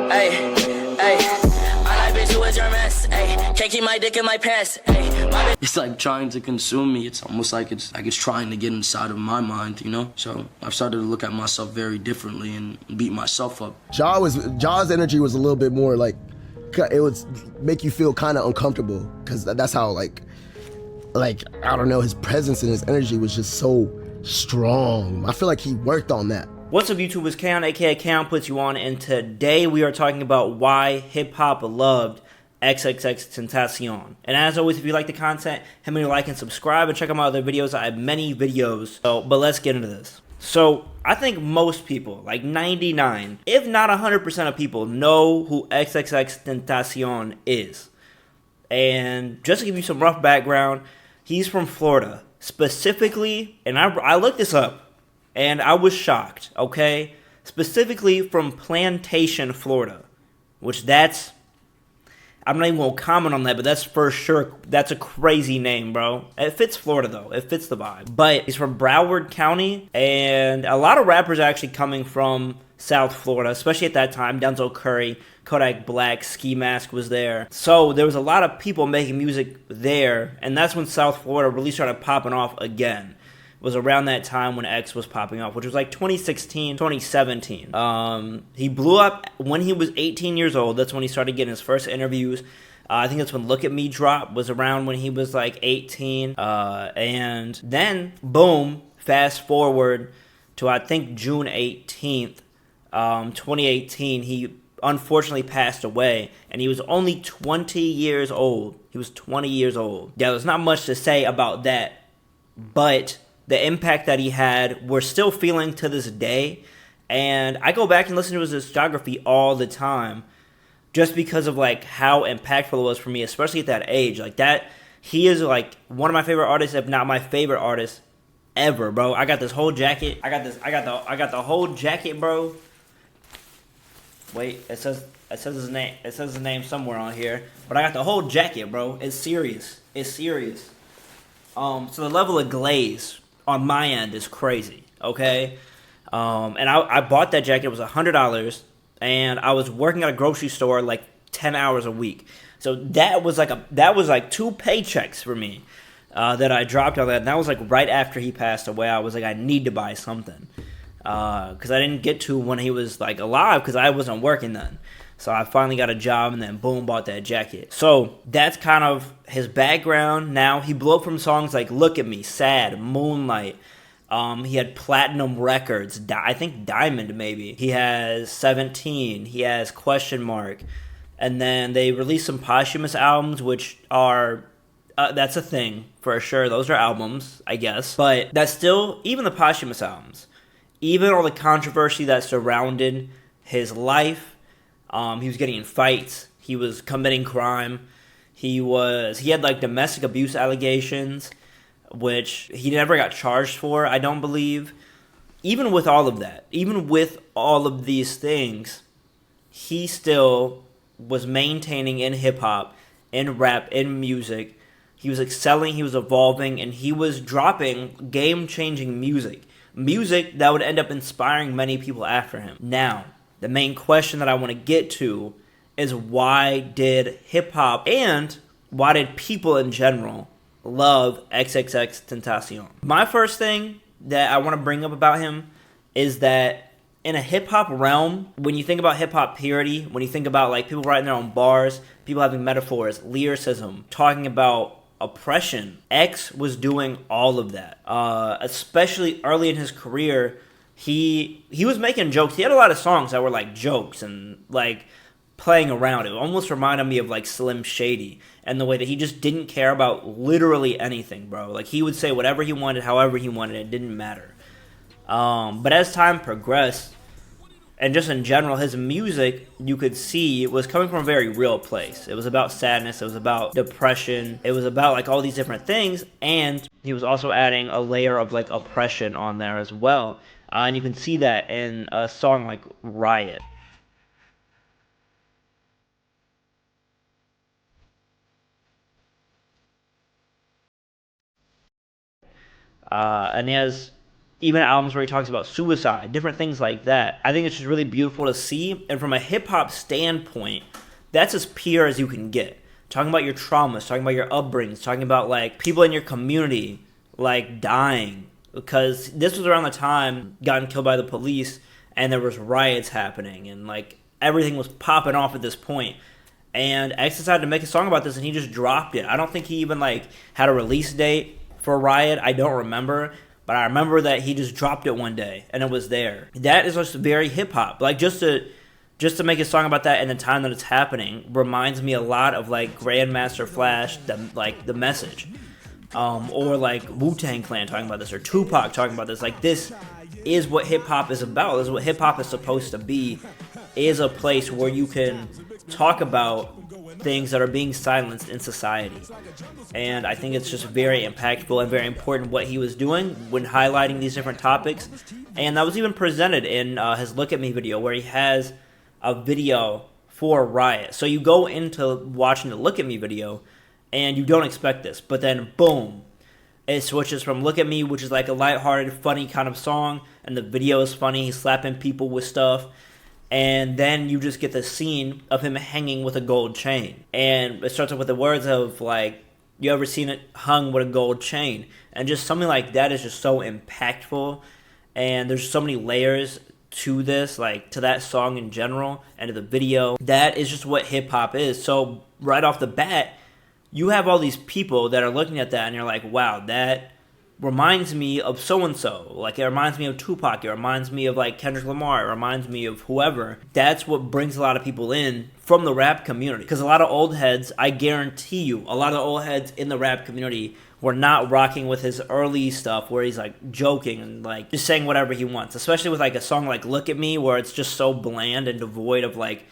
Hey, hey, I like bitch who is your mess. Hey, can't keep my dick in my pants. Hey, it's like trying to consume me. It's almost like it's trying to get inside of my mind, you know? So I've started to look at myself very differently and beat myself up. Jaw's energy was a little bit more like, it would make you feel kind of uncomfortable, because that's how like I don't know, his presence and his energy was just so strong. I feel like he worked on that. What's up, YouTube? It's Kaon, aka Kaon Puts You On, and today we are talking about why hip-hop loved XXXtentacion. And as always, if you like the content, hit me a like and subscribe, and check out my other videos. I have many videos, but let's get into this. So, I think most people, like 99, if not 100% of people, know who XXXtentacion is. And just to give you some rough background, he's from Florida. Specifically, and I looked this up, and I was shocked, okay? Specifically from Plantation, Florida. Which I'm not even going to comment on that, but that's for sure, that's a crazy name, bro. It fits Florida, though. It fits the vibe. But he's from Broward County, and a lot of rappers are actually coming from South Florida, especially at that time. Denzel Curry, Kodak Black, Ski Mask was there. So there was a lot of people making music there, and that's when South Florida really started popping off again. It was around that time when X was popping off, which was like 2016, 2017. He blew up when he was 18 years old. That's when he started getting his first interviews. I think that's when Look at Me dropped, was around when he was like 18. And then, boom, fast forward to I think June 18th, 2018, he unfortunately passed away, and he was only 20 years old. He was 20 years old. Yeah, there's not much to say about that, but the impact that he had, we're still feeling to this day. And I go back and listen to his discography all the time just because of like how impactful it was for me, especially at that age. Like that, he is like one of my favorite artists, if not my favorite artist ever, bro. I got this whole jacket. I got the whole jacket, bro. Wait, it says his name. It says his name somewhere on here, but I got the whole jacket, bro. It's serious. It's serious. So the level of glaze on my end is crazy, okay? And I bought that jacket. It was $100, and I was working at a grocery store like 10 hours a week. So that was like 2 paychecks for me that I dropped on that. And that was like right after he passed away. I was like, I need to buy something because I didn't get to when he was like alive because I wasn't working then. So I finally got a job, and then boom, bought that jacket. So that's kind of his background. Now he blew up from songs like Look at Me, Sad, Moonlight. He had platinum records, I think Diamond maybe. He has 17, he has Question Mark. And then they released some posthumous albums, which are, that's a thing for sure. Those are albums, I guess. But that's still, even the posthumous albums, even all the controversy that surrounded his life, he was getting in fights. He was committing crime. He had like domestic abuse allegations, which he never got charged for, I don't believe. Even with all of that, even with all of these things, he still was maintaining in hip-hop, in rap, in music. He was excelling, he was evolving, and he was dropping game-changing music. Music that would end up inspiring many people after him. Now, the main question that I want to get to is why did hip-hop and why did people in general love XXXtentacion? My first thing that I want to bring up about him is that in a hip-hop realm, when you think about hip-hop purity, when you think about like people writing their own bars, people having metaphors, lyricism, talking about oppression, X was doing all of that. Especially early in his career, he was making jokes. He had a lot of songs that were like jokes and like playing around. It almost reminded me of like Slim Shady and the way that he just didn't care about literally anything, bro. Like he would say whatever he wanted, however he wanted. It didn't matter. But as time progressed, and just in general, his music, you could see, was coming from a very real place. It was about sadness. It was about depression. It was about like all these different things. And he was also adding a layer of like oppression on there as well. And you can see that in a song like Riot. And he has even albums where he talks about suicide, different things like that. I think it's just really beautiful to see. And from a hip-hop standpoint, that's as pure as you can get. Talking about your traumas, talking about your upbringings, talking about, like, people in your community, like, dying. Because this was around the time gotten killed by the police, and there was riots happening, and, like, everything was popping off at this point. And X decided to make a song about this, and he just dropped it. I don't think he even, like, had a release date for Riot. I don't remember. But I remember that he just dropped it one day, and it was there. That is just very hip-hop. Like, just to make a song about that in the time that it's happening reminds me a lot of, like, Grandmaster Flash, the Message. Or, like, Wu-Tang Clan talking about this, or Tupac talking about this. Like, this is what hip-hop is about. This is what hip-hop is supposed to be, is a place where you can talk about things that are being silenced in society. And I think it's just very impactful and very important what he was doing when highlighting these different topics. And that was even presented in his Look At Me video, where he has a video for Riot. So you go into watching the Look At Me video and you don't expect this, but then boom, it switches from Look At Me, which is like a lighthearted, funny kind of song, and the video is funny, he's slapping people with stuff. And then you just get the scene of him hanging with a gold chain. And it starts off with the words of, like, you ever seen it hung with a gold chain? And just something like that is just so impactful. And there's so many layers to this, like, to that song in general and to the video. That is just what hip-hop is. So right off the bat, you have all these people that are looking at that and you're like, wow, that reminds me of so-and-so. Like, it reminds me of Tupac. It reminds me of, like, Kendrick Lamar. It reminds me of whoever. That's what brings a lot of people in from the rap community. Because a lot of old heads, I guarantee you, a lot of the old heads in the rap community were not rocking with his early stuff where he's, like, joking and, like, just saying whatever he wants. Especially with, like, a song like Look At Me, where it's just so bland and devoid of, like,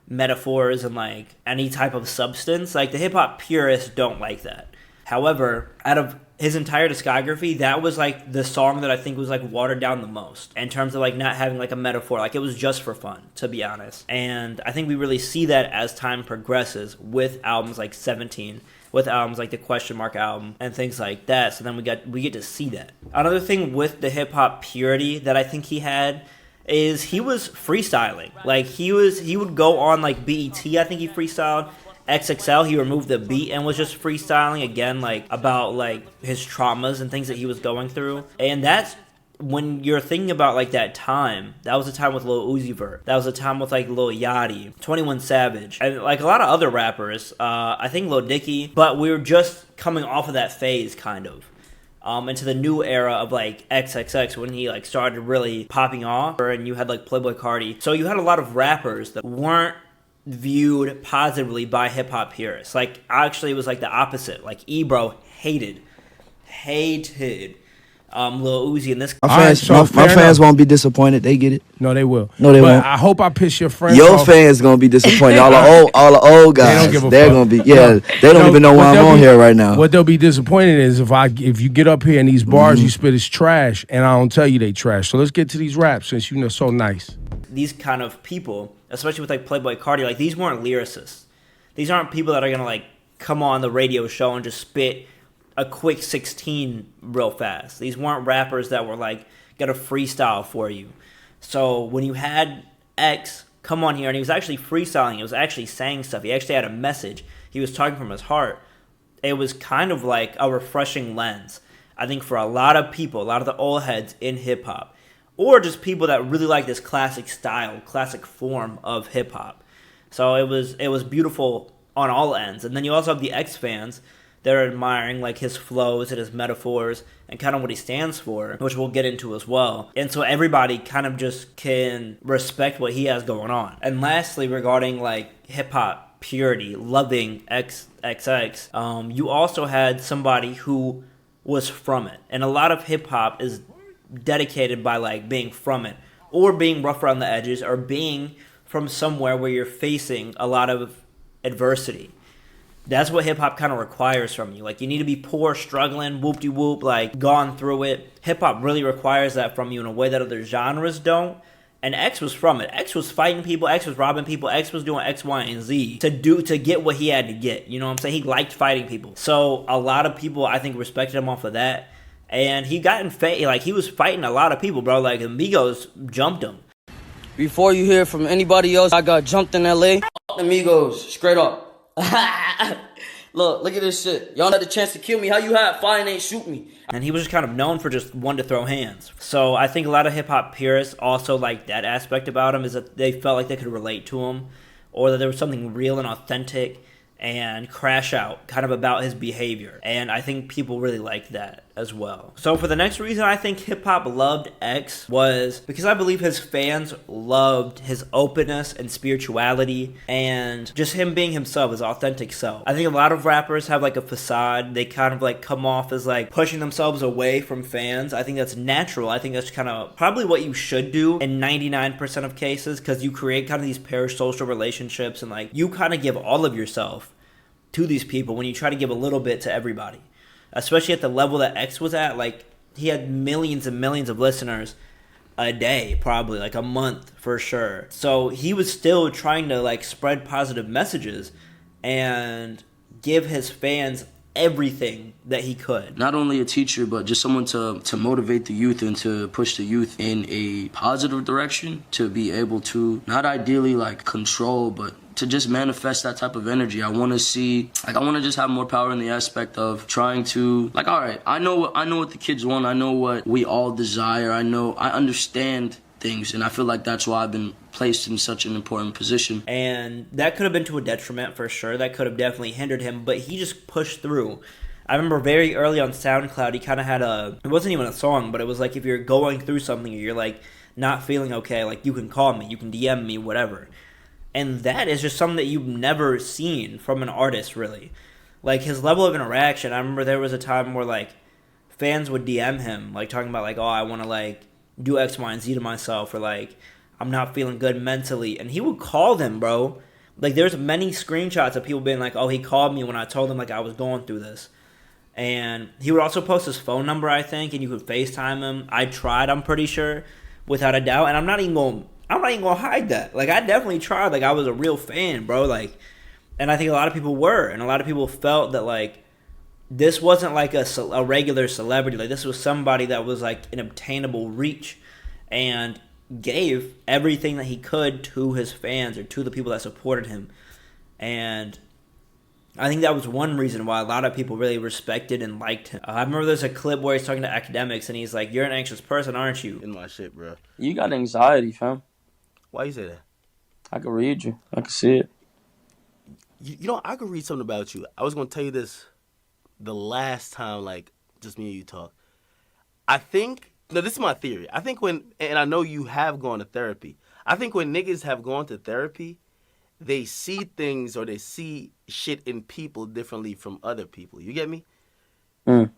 metaphors and, like, any type of substance. Like, the hip-hop purists don't like that. However, out of his entire discography, that was, like, the song that I think was, like, watered down the most in terms of, like, not having, like, a metaphor. Like, it was just for fun, to be honest. And I think we really see that as time progresses with albums like 17, with albums like the Question Mark album and things like that. So then we get to see that. Another thing with the hip-hop purity that I think he had is he was freestyling. Like, he would go on, like, BET, I think he freestyled. XXL, he removed the beat and was just freestyling again, like, about, like, his traumas and things that he was going through. And that's when you're thinking about, like, that time. That was a time with Lil Uzi Vert. That was a time with, like, Lil Yachty, 21 Savage, and, like, a lot of other rappers. I think Lil Dicky. But we were just coming off of that phase, kind of. Into the new era of, like, XXX, when he, like, started really popping off. And you had, like, Playboi Carti. So you had a lot of rappers that weren't viewed positively by hip-hop purists. Like, actually, it was, like, the opposite. Like, Ebro hated Lil Uzi and this. My fans won't be disappointed. They get it. No, they will. No, they but won't. I hope I piss your friends Your off. fans gonna be disappointed. all the old guys. They don't give a They're fuck. gonna be. Yeah, they don't even know why I'm on here right now. What they'll be disappointed is if you get up here and these bars you spit is trash, and I don't tell you they trash. So let's get to these raps since you know so nice. These kind of people, especially with, like, Playboi Carti, like, these weren't lyricists. These aren't people that are gonna, like, come on the radio show and just spit a quick 16 real fast. These weren't rappers that were, like, gonna freestyle for you. So when you had X come on here and he was actually freestyling, he was actually saying stuff, he actually had a message, he was talking from his heart, it was kind of like a refreshing lens, I think, for a lot of people, a lot of the old heads in hip-hop, or just people that really like this classic style, classic form of hip-hop. So it was beautiful on all ends. And then you also have the X fans that are admiring, like, his flows and his metaphors and kind of what he stands for, which we'll get into as well. And so everybody kind of just can respect what he has going on. And lastly, regarding, like, hip-hop purity, loving XXX, you also had somebody who was from it. And a lot of hip-hop is dedicated by, like, being from it, or being rough around the edges, or being from somewhere where you're facing a lot of adversity. That's what hip-hop kind of requires from you. Like, you need to be poor, struggling, whoop-de-whoop, like, gone through it. Hip-hop really requires that from you in a way that other genres don't. And X was from it. X was fighting people. X was robbing people. X was doing X, Y, and Z to get what he had to get. You know what I'm saying? He liked fighting people. So a lot of people, I think, respected him off of that. And he got like he was fighting a lot of people, bro. Like Amigos jumped him. Before you hear from anybody else, I got jumped in LA. Amigos, straight up. Look at this shit. Y'all had the chance to kill me. How you had fire and ain't shoot me? And he was just kind of known for just one to throw hands. So I think a lot of hip-hop purists also like that aspect about him, is that they felt like they could relate to him, or that there was something real and authentic and crash out kind of about his behavior. And I think people really like that as well. So for the next reason I think hip-hop loved X was because I believe his fans loved his openness and spirituality and just him being himself, his authentic self. I think a lot of rappers have like a facade. They kind of like come off as like pushing themselves away from fans. I think that's natural. I think that's kind of probably what you should do in 99% of cases, because you create kind of these parasocial relationships and like you kind of give all of yourself to these people when you try to give a little bit to everybody. Especially at the level that X was at, like he had millions and millions of listeners a day, probably like a month for sure. So he was still trying to like spread positive messages and give his fans everything that he could. Not only a teacher, but just someone to motivate the youth and to push the youth in a positive direction, to be able to not ideally like control, but to just manifest that type of energy. I want to see, like, I want to just have more power in the aspect of trying to, like, all right, I know what the kids want. I know what we all desire. I understand things, and I feel like that's why I've been placed in such an important position. And that could have been to a detriment for sure. That could have definitely hindered him, but he just pushed through. I remember very early on SoundCloud, he kind of had it wasn't even a song, but it was like if you're going through something or you're like not feeling okay, like you can call me, you can DM me, whatever. And that is just something that you've never seen from an artist, really. Like, his level of interaction, I remember there was a time where, like, fans would DM him, like, talking about, like, oh, I want to, like, do X, Y, and Z to myself, or, like, I'm not feeling good mentally. And he would call them, bro. Like, there's many screenshots of people being like, oh, he called me when I told him, like, I was going through this. And he would also post his phone number, I think, and you could FaceTime him. I tried, I'm pretty sure, without a doubt. And I'm not even going to hide that. Like, I definitely tried. Like, I was a real fan, bro. Like, and I think a lot of people were. And a lot of people felt that, like, this wasn't like a regular celebrity. Like, this was somebody that was, like, an obtainable reach and gave everything that he could to his fans or to the people that supported him. And I think that was one reason why a lot of people really respected and liked him. I remember there's a clip where he's talking to academics, and he's like, you're an anxious person, aren't you? In my shit, bro. You got anxiety, fam. Why you say that? I can read you. I can see it. You know, I could read something about you. I was going to tell you this the last time, like, just me and you talk. I think, no, this is my theory. I think and I know you have gone to therapy. I think when niggas have gone to therapy, they see things or they see shit in people differently from other people. You get me? And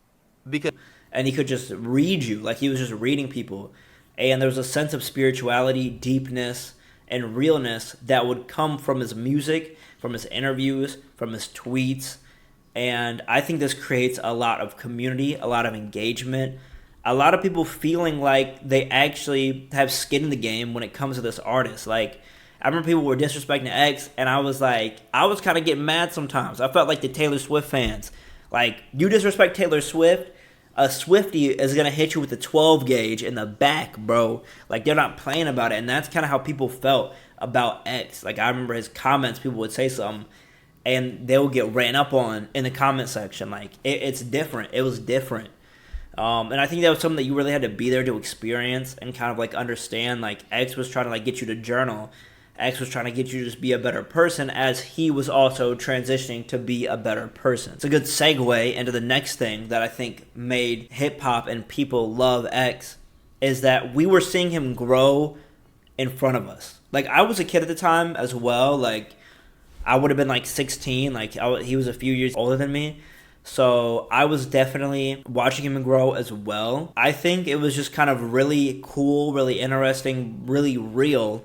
he could just read you. Like, he was just reading people. And there was a sense of spirituality, deepness, and realness that would come from his music, from his interviews, from his tweets. And I think this creates a lot of community, a lot of engagement, a lot of people feeling like they actually have skin in the game when it comes to this artist. Like, I remember people were disrespecting X, and I was kind of getting mad sometimes. I felt like the Taylor Swift fans. Like, you disrespect Taylor Swift, a Swiftie is going to hit you with a 12 gauge in the back, bro. Like, they're not playing about it. And that's kind of how people felt about X. Like, I remember his comments, people would say something, and they would get ran up on in the comment section. Like, it's different. It was different. And I think that was something that you really had to be there to experience and kind of, like, understand. Like, X was trying to, like, get you to journal. X was trying to get you to just be a better person, as he was also transitioning to be a better person. It's a good segue into the next thing that I think made hip-hop and people love X, is that we were seeing him grow in front of us. Like, I was a kid at the time as well. Like, I would have been, like, 16. Like, he was a few years older than me. So I was definitely watching him grow as well. I think it was just kind of really cool, really interesting, really real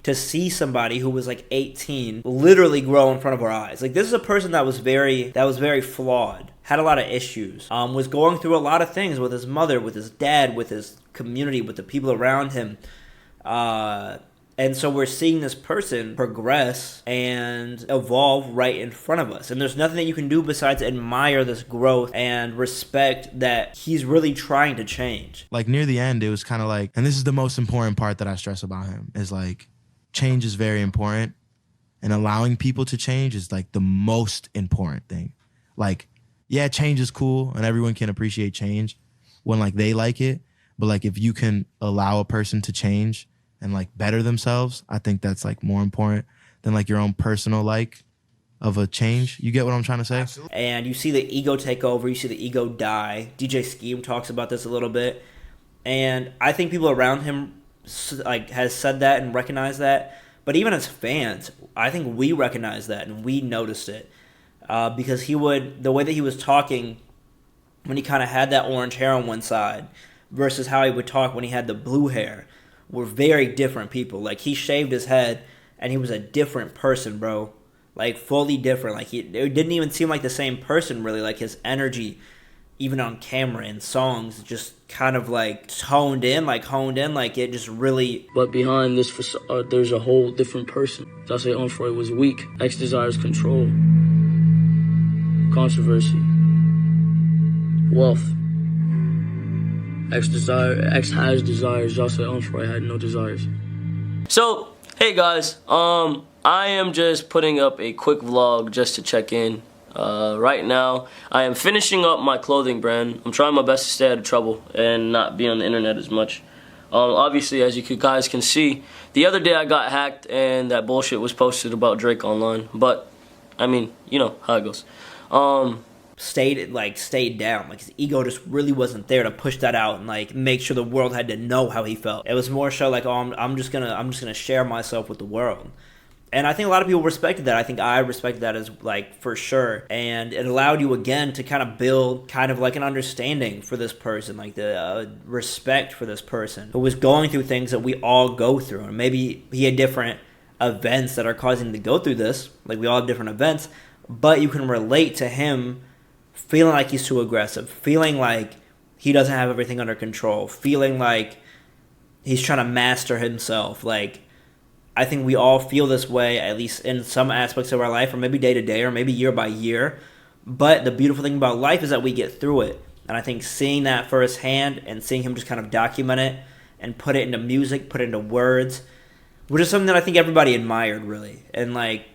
to see somebody who was like 18 literally grow in front of our eyes. Like, this is a person that was very flawed, had a lot of issues, was going through a lot of things with his mother, with his dad, with his community, with the people around him. And so we're seeing this person progress and evolve right in front of us. And there's nothing that you can do besides admire this growth and respect that he's really trying to change. Like near the end, it was kind of like, and this is the most important part that I stress about him, is like change is very important. And allowing people to change is like the most important thing. Like, yeah, change is cool and everyone can appreciate change when like they like it. But like if you can allow a person to change and like better themselves, I think that's like more important than like your own personal like of a change. You get what I'm trying to say? Absolutely. And you see the ego take over, you see the ego die. DJ Scheme talks about this a little bit. And I think people around him like has said that and recognized that. But even as fans, I think we recognized that and we noticed it. Because the way that he was talking when he kind of had that orange hair on one side versus how he would talk when he had the blue hair were very different people. Like, he shaved his head and he was a different person, bro. Like, fully different. Like, it didn't even seem like the same person, really. Like, his energy, even on camera and songs, just kind of like honed in, like it just really. But behind this facade, there's a whole different person. Jose Onfroy was weak. X desires control, controversy, wealth. X has desires. Jose Onfroy had no desires. So, hey guys, I am just putting up a quick vlog just to check in. Right now, I am finishing up my clothing brand. I'm trying my best to stay out of trouble and not be on the internet as much. Obviously, as you guys can see, the other day I got hacked and that bullshit was posted about Drake online. But, I mean, you know how it goes. Stayed down. Like, his ego just really wasn't there to push that out and like make sure the world had to know how he felt. It was more so like, oh, I'm just gonna share myself with the world. And I think a lot of people respected that. I think I respected that as like for sure. And it allowed you again to kind of build kind of like an understanding for this person, like the respect for this person who was going through things that we all go through. And maybe he had different events that are causing him to go through this. Like, we all have different events, but you can relate to him feeling like he's too aggressive, feeling like he doesn't have everything under control, feeling like he's trying to master himself. Like, I think we all feel this way, at least in some aspects of our life, or maybe day to day, or maybe year by year. But the beautiful thing about life is that we get through it. And I think seeing that firsthand and seeing him just kind of document it and put it into music, put it into words, which is something that I think everybody admired, really, and like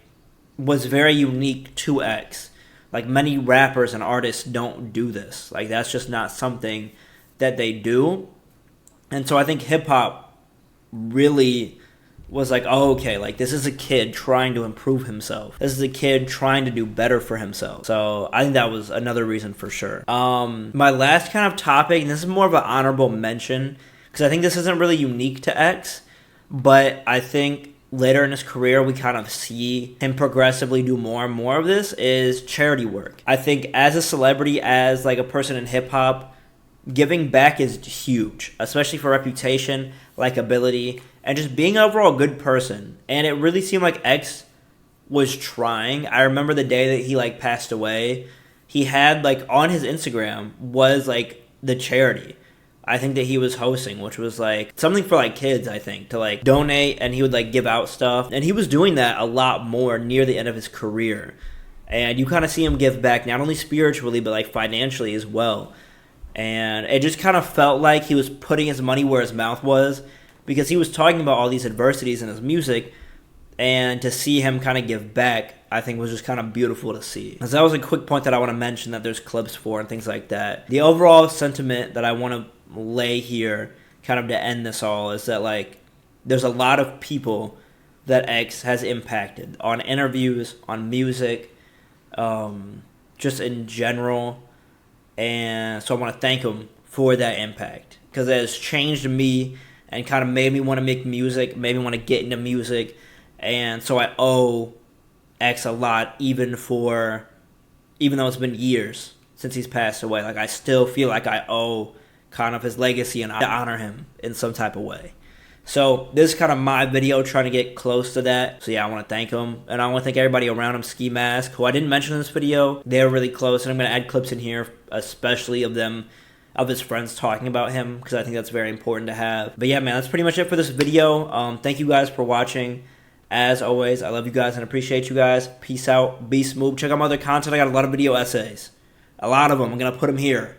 was very unique to X. Like, many rappers and artists don't do this. Like, that's just not something that they do. And so I think hip-hop really was like, oh, okay, like, this is a kid trying to improve himself. This is a kid trying to do better for himself. So I think that was another reason for sure. My last kind of topic, and this is more of an honorable mention, because I think this isn't really unique to X, but I think later in his career, we kind of see him progressively do more and more of this, is charity work. I think as a celebrity, as like a person in hip-hop, giving back is huge, especially for reputation, likability, and just being an overall good person. And it really seemed like X was trying. I remember the day that he like passed away, he had like on his Instagram was like the charity I think that he was hosting, which was like something for like kids, I think, to like donate, and he would like give out stuff. And he was doing that a lot more near the end of his career. And you kind of see him give back, not only spiritually, but like financially as well. And it just kind of felt like he was putting his money where his mouth was, because he was talking about all these adversities in his music. And to see him kind of give back, I think was just kind of beautiful to see. So that was a quick point that I want to mention that there's clips for and things like that. The overall sentiment that I want to lay here kind of to end this all is that like there's a lot of people that X has impacted on interviews, on music, just in general. And so I want to thank him for that impact, because it has changed me and kind of made me want to make music, made me want to get into music. And so I owe X a lot, even though it's been years since he's passed away. Like, I still feel like I owe kind of his legacy and I honor him in some type of way. So this is kind of my video trying to get close to that. So yeah, I want to thank him, and I want to thank everybody around him. Ski Mask, who I didn't mention in this video, they're really close, and I'm going to add clips in here, especially of them of his friends talking about him, because I think that's very important to have. But yeah, man, that's pretty much it for this video. Thank you guys for watching. As always, I love you guys and appreciate you guys. Peace out. Be smooth. Check out my other content. I got a lot of video essays. A lot of them. I'm going to put them here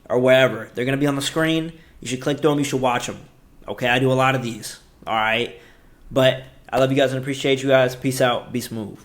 or wherever. They're going to be on the screen. You should click through them. You should watch them. Okay, I do a lot of these. All right? But I love you guys and appreciate you guys. Peace out. Be smooth.